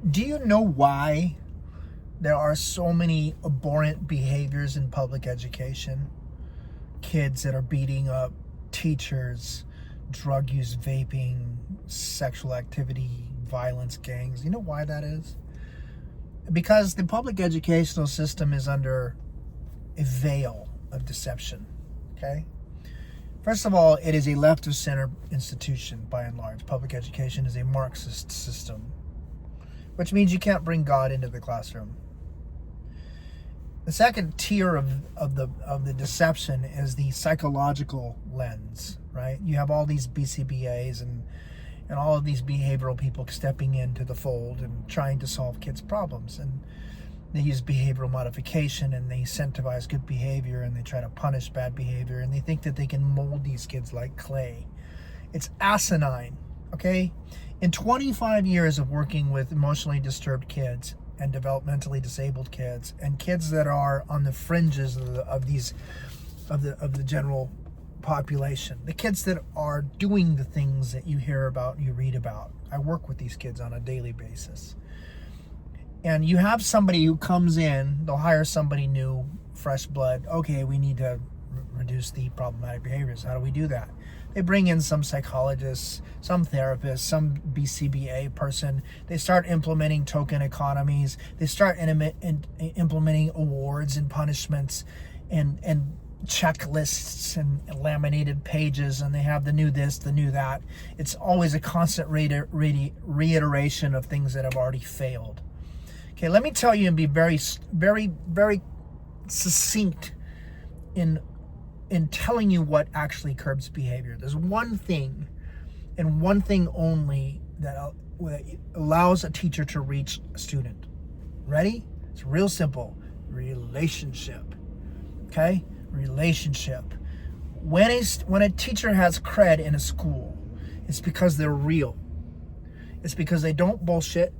Do you know why there are so many abhorrent behaviors in public education? Kids that are beating up teachers, drug use, vaping, sexual activity, violence, gangs. You know why that is? Because the public educational system is under a veil of deception, okay? First of all, it is a left of center institution by and large. Public education is a Marxist system, which means you can't bring God into the classroom. The second tier of the deception is the psychological lens, right? You have all these BCBAs and all of these behavioral people stepping into the fold and trying to solve kids' problems. And they use behavioral modification and they incentivize good behavior and they try to punish bad behavior and they think that they can mold these kids like clay. It's asinine, okay? In 25 years of working with emotionally disturbed kids and developmentally disabled kids and kids that are on the fringes of the general population, the kids that are doing the things that you hear about, you read about. I work with these kids on a daily basis. And you have somebody who comes in, they'll hire somebody new, fresh blood. Okay, we need to reduce the problematic behaviors. How do we do that? They bring in some psychologists, some therapists, some BCBA person. They start implementing token economies. They start implementing awards and punishments and checklists and laminated pages, and they have the new this, the new that. It's always a constant reiteration of things that have already failed. Okay, let me tell you and be very, very, very succinct in telling you what actually curbs behavior. There's one thing and one thing only that allows a teacher to reach a student. Ready? It's real simple. Relationship. Okay? Relationship. When a teacher has cred in a school, it's because they're real. It's because they don't bullshit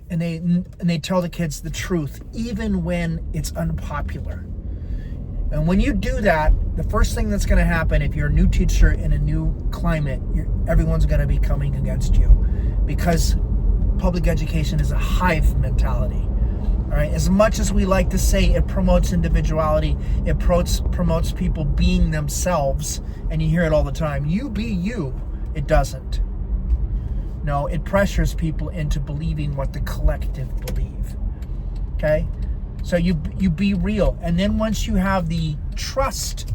and they tell the kids the truth even when it's unpopular. And when you do that, the first thing that's going to happen if you're a new teacher in a new climate, everyone's going to be coming against you because public education is a hive mentality. All right. As much as we like to say it promotes individuality, it promotes people being themselves, and you hear it all the time. You be you. It doesn't. No, it pressures people into believing what the collective believe. Okay? So you be real. And then once you have the trust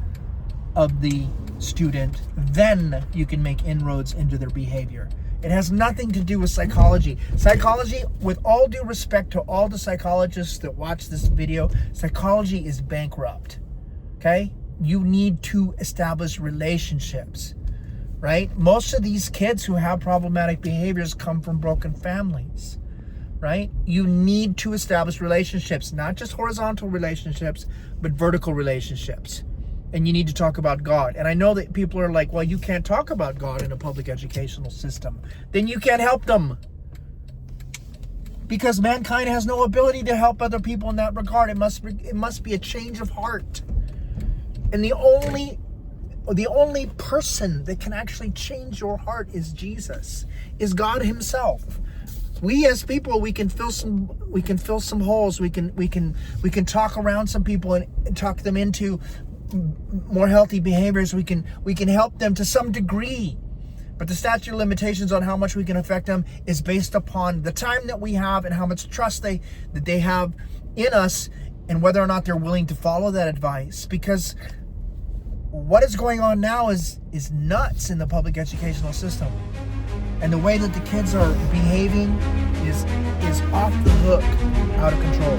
of the student, then you can make inroads into their behavior. It has nothing to do with psychology. Psychology, with all due respect to all the psychologists that watch this video, psychology is bankrupt. Okay? You need to establish relationships. Right? Most of these kids who have problematic behaviors come from broken families. Right? You need to establish relationships, not just horizontal relationships, but vertical relationships. And you need to talk about God. And I know that people are like, well, you can't talk about God in a public educational system. Then you can't help them. Because mankind has no ability to help other people in that regard. It must be a change of heart. And the only person that can actually change your heart is Jesus, is God himself. We as people, we can fill some holes. We can talk around some people and talk them into more healthy behaviors. We can help them to some degree. But the statute of limitations on how much we can affect them is based upon the time that we have and how much trust that they have in us, and whether or not they're willing to follow that advice. Because what is going on now is nuts in the public educational system. And the way that the kids are behaving is off the hook, out of control.